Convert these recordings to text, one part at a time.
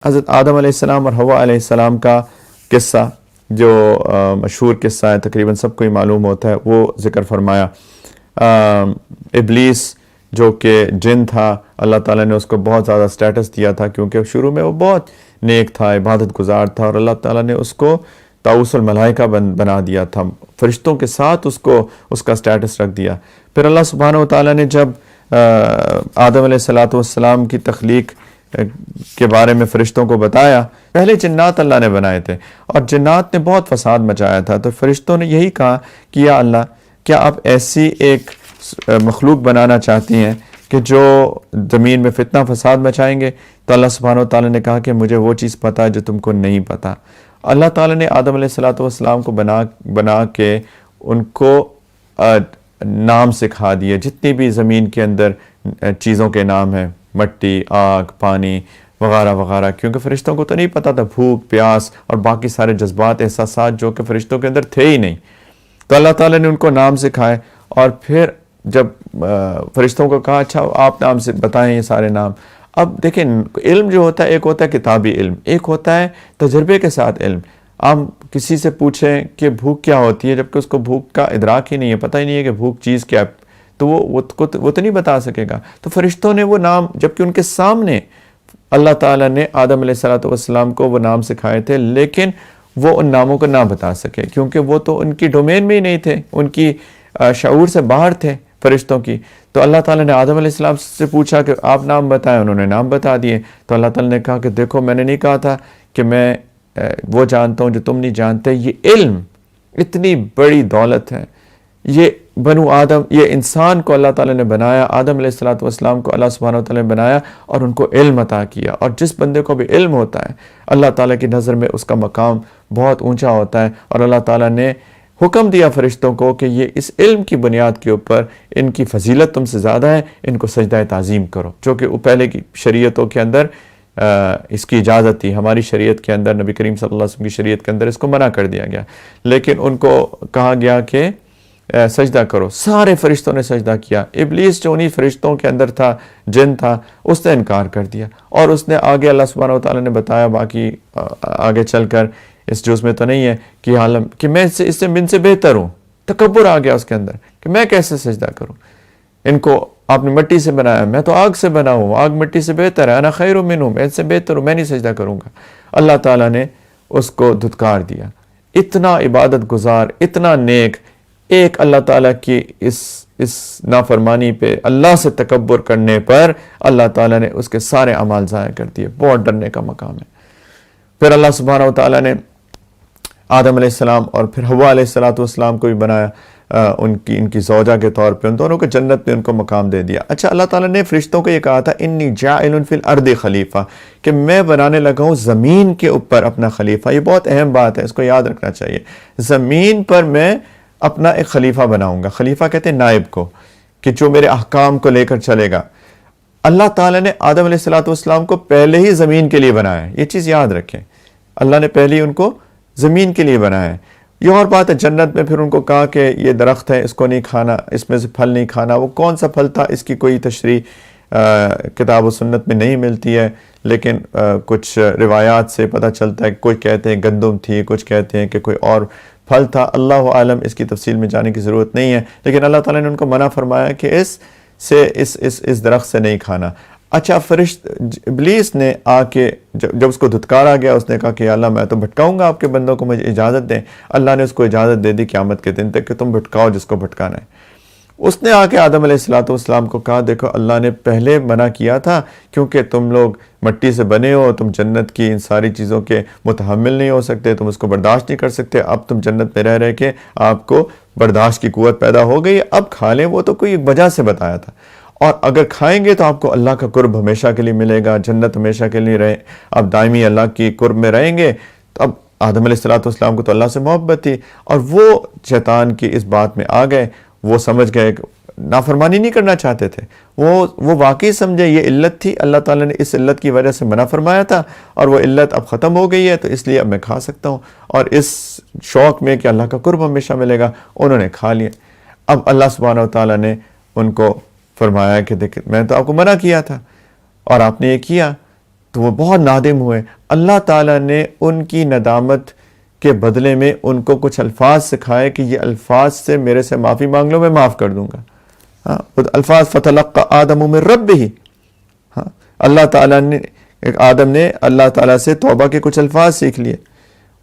حضرت آدم علیہ السلام اور حوا علیہ السلام کا قصہ جو مشہور قصہ ہے، تقریباً سب کو ہی معلوم ہوتا ہے، وہ ذکر فرمایا۔ ابلیس جو کہ جن تھا، اللہ تعالیٰ نے اس کو بہت زیادہ سٹیٹس دیا تھا کیونکہ شروع میں وہ بہت نیک تھا، عبادت گزار تھا، اور اللہ تعالیٰ نے اس کو طاؤس الملائکہ بنا دیا تھا، فرشتوں کے ساتھ اس کو اس کا سٹیٹس رکھ دیا۔ پھر اللہ سبحانہ و تعالیٰ نے جب آدم علیہ السلام کی تخلیق کے بارے میں فرشتوں کو بتایا، پہلے جنات اللہ نے بنائے تھے اور جنات نے بہت فساد مچایا تھا، تو فرشتوں نے یہی کہا کہ یا اللہ، کیا آپ ایسی ایک مخلوق بنانا چاہتی ہیں کہ جو زمین میں فتنہ فساد مچائیں گے؟ تو اللہ سبحانہ و تعالیٰ نے کہا کہ مجھے وہ چیز پتہ ہے جو تم کو نہیں پتہ۔ اللہ تعالیٰ نے آدم علیہ السلام کو بنا کے ان کو نام سکھا دیے، جتنی بھی زمین کے اندر چیزوں کے نام ہیں، مٹی، آگ، پانی وغیرہ وغیرہ، کیونکہ فرشتوں کو تو نہیں پتہ تھا بھوک، پیاس اور باقی سارے جذبات، احساسات جو کہ فرشتوں کے اندر تھے ہی نہیں۔ تو اللہ تعالیٰ نے ان کو نام سکھائے، اور پھر جب فرشتوں کو کہا اچھا آپ نام سے بتائیں یہ سارے نام۔ اب دیکھیں، علم جو ہوتا ہے، ایک ہوتا ہے کتابی علم، ایک ہوتا ہے تجربے کے ساتھ علم۔ آپ کسی سے پوچھیں کہ بھوک کیا ہوتی ہے، جبکہ اس کو بھوک کا ادراک ہی نہیں ہے، پتہ ہی نہیں ہے کہ بھوک چیز کیا ہے، تو وہ تو نہیں بتا سکے گا۔ تو فرشتوں نے وہ نام، جبکہ ان کے سامنے اللہ تعالیٰ نے آدم علیہ السلام کو وہ نام سکھائے تھے، لیکن وہ ان ناموں کو نہ بتا سکے کیونکہ وہ تو ان کی ڈومین میں ہی نہیں تھے، ان کی شعور سے باہر تھے فرشتوں کی۔ تو اللہ تعالیٰ نے آدم علیہ السلام سے پوچھا کہ آپ نام بتائیں، انہوں نے نام بتا دیے۔ تو اللہ تعالیٰ نے کہا کہ دیکھو، میں نے نہیں کہا تھا کہ میں وہ جانتا ہوں جو تم نہیں جانتے۔ یہ علم اتنی بڑی دولت ہے، یہ بنو آدم، یہ انسان کو اللہ تعالیٰ نے بنایا، آدم علیہ السلام کو اللہ سبحانہ وتعالیٰ نے بنایا اور ان کو علم عطا کیا، اور جس بندے کو بھی علم ہوتا ہے اللہ تعالیٰ کی نظر میں اس کا مقام بہت اونچا ہوتا ہے۔ اور اللہ تعالیٰ نے حکم دیا فرشتوں کو کہ یہ اس علم کی بنیاد کے اوپر ان کی فضیلت تم سے زیادہ ہے، ان کو سجدہ تعظیم کرو، جو کہ پہلے کی شریعتوں کے اندر اس کی اجازت تھی۔ ہماری شریعت کے اندر، نبی کریم صلی اللہ علیہ وسلم کی شریعت کے اندر اس کو منع کر دیا گیا، لیکن ان کو کہا گیا کہ سجدہ کرو۔ سارے فرشتوں نے سجدہ کیا۔ ابلیس جو انہی فرشتوں کے اندر تھا، جن تھا، اس نے انکار کر دیا، اور اس نے آگے اللہ سبحانہ و تعالیٰ نے بتایا، باقی آگے چل کر اس جز میں تو نہیں ہے کہ عالم کہ میں اس سے من سے بہتر ہوں، تکبر آ گیا اس کے اندر کہ میں کیسے سجدہ کروں، ان کو آپ نے مٹی سے بنایا، میں تو آگ سے بنا ہوں، آگ مٹی سے بہتر ہے، انا خیر منہ، میں ان سے بہتر ہوں، میں نہیں سجدہ کروں گا۔ اللہ تعالیٰ نے اس کو دھتکار دیا۔ اتنا عبادت گزار، اتنا نیک، ایک اللہ تعالیٰ کی اس نافرمانی پہ، اللہ سے تکبر کرنے پر اللہ تعالیٰ نے اس کے سارے اعمال ضائع کر دیے۔ بہت ڈرنے کا مقام ہے۔ پھر اللہ سبحانہ و تعالیٰ نے آدم علیہ السلام اور پھر حوا علیہ السلام کو بھی بنایا، ان کی زوجہ کے طور پہ، ان دونوں کو جنت میں ان کو مقام دے دیا۔ اچھا، اللہ تعالیٰ نے فرشتوں کو یہ کہا تھا انی جاعل فی الارض خلیفہ، کہ میں بنانے لگا ہوں زمین کے اوپر اپنا خلیفہ۔ یہ بہت اہم بات ہے، اس کو یاد رکھنا چاہیے۔ زمین پر میں اپنا ایک خلیفہ بناؤں گا۔ خلیفہ کہتے ہیں نائب کو، کہ جو میرے احکام کو لے کر چلے گا۔ اللہ تعالیٰ نے آدم علیہ السلام کو پہلے ہی زمین کے لیے بنایا ہے، یہ چیز یاد رکھیں۔ اللہ نے پہلے ہی ان کو زمین کے لیے بنایا ہے۔ یہ اور بات ہے، جنت میں پھر ان کو کہا کہ یہ درخت ہے، اس کو نہیں کھانا، اس میں سے پھل نہیں کھانا۔ وہ کون سا پھل تھا، اس کی کوئی تشریح کتاب و سنت میں نہیں ملتی ہے، لیکن کچھ روایات سے پتہ چلتا ہے۔ کوئی کہتے ہیں گندم تھی، کچھ کہتے ہیں کہ کوئی اور پھل تھا، اللہ عالم، اس کی تفصیل میں جانے کی ضرورت نہیں ہے، لیکن اللہ تعالیٰ نے ان کو منع فرمایا کہ اس درخت سے نہیں کھانا۔ اچھا، ابلیس نے آ کے جب اس کو دھتکارا گیا، اس نے کہا کہ اللہ میں تو بھٹکاؤں گا آپ کے بندوں کو، مجھے اجازت دیں۔ اللہ نے اس کو اجازت دے دی قیامت کے دن تک کہ تم بھٹکاؤ جس کو بھٹکانا ہے۔ اس نے آ کے آدم علیہ السلام کو کہا دیکھو، اللہ نے پہلے منع کیا تھا کیونکہ تم لوگ مٹی سے بنے ہو، تم جنت کی ان ساری چیزوں کے متحمل نہیں ہو سکتے، تم اس کو برداشت نہیں کر سکتے۔ اب تم جنت میں رہ کے آپ کو برداشت کی قوت پیدا ہو گئی، اب کھا لیں۔ وہ تو کوئی وجہ سے بتایا تھا، اور اگر کھائیں گے تو آپ کو اللہ کا قرب ہمیشہ کے لیے ملے گا، جنت ہمیشہ کے لیے رہے، اب دائمی اللہ کی قرب میں رہیں گے۔ تو اب آدم علیہ السلام کو تو اللہ سے محبت تھی، اور وہ شیطان کی اس بات میں آ گئے، وہ سمجھ گئے، نافرمانی نہیں کرنا چاہتے تھے، وہ واقعی سمجھے یہ علت تھی، اللہ تعالیٰ نے اس علت کی وجہ سے منع فرمایا تھا، اور وہ علت اب ختم ہو گئی ہے، تو اس لیے اب میں کھا سکتا ہوں، اور اس شوق میں کہ اللہ کا قرب ہمیشہ ملے گا انہوں نے کھا لیا۔ اب اللہ سبحانہ و تعالیٰ نے ان کو فرمایا کہ دیکھ، میں تو آپ کو منع کیا تھا اور آپ نے یہ کیا، تو وہ بہت نادم ہوئے. اللہ تعالیٰ نے ان کی ندامت کے بدلے میں ان کو کچھ الفاظ سکھائے کہ یہ الفاظ سے میرے سے معافی مانگ لو، میں معاف کر دوں گا. الفاظ فتلقى آدم من ربہ. اللہ تعالیٰ نے آدم نے اللہ تعالیٰ سے توبہ کے کچھ الفاظ سیکھ لیے،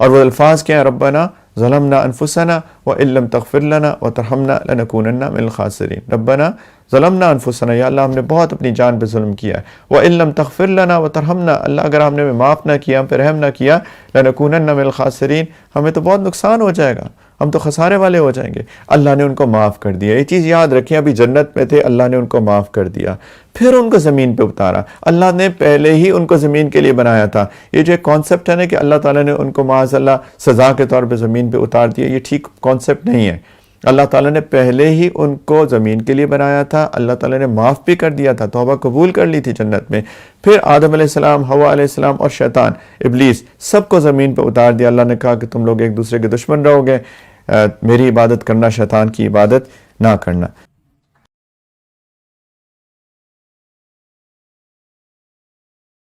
اور وہ الفاظ کیا ہیں؟ ربنا ظلمنا انفسنا وان لم تغفر لنا وترحمنا لنکونن من الخاسرین. ربنا ظلمنا انفسنا، یا اللہ ہم نے بہت اپنی جان پہ ظلم کیا ہے. وان لم تغفر لنا وترحمنا، اللہ اگر ہم نے معاف نہ کیا، ہم پہ رحم نہ کیا، لنکونن من الخاسرین، ہمیں تو بہت نقصان ہو جائے گا، ہم تو خسارے والے ہو جائیں گے. اللہ نے ان کو معاف کر دیا. یہ چیز یاد رکھیں، ابھی جنت میں تھے، اللہ نے ان کو معاف کر دیا، پھر ان کو زمین پہ اتارا. اللہ نے پہلے ہی ان کو زمین کے لیے بنایا تھا. یہ جو ایک کانسیپٹ ہے نا کہ اللہ تعالیٰ نے ان کو معاذ اللہ سزا کے طور پہ زمین پہ اتار دیا، یہ ٹھیک کانسیپٹ نہیں ہے. اللہ تعالیٰ نے پہلے ہی ان کو زمین کے لیے بنایا تھا. اللہ تعالیٰ نے معاف بھی کر دیا تھا، توبہ قبول کر لی تھی جنت میں. پھر آدم علیہ السلام، حوا علیہ السلام اور شیطان ابلیس سب کو زمین پہ اتار دیا. اللہ نے کہا کہ تم لوگ ایک دوسرے کے دشمن رہو گے، میری عبادت کرنا، شیطان کی عبادت نہ کرنا.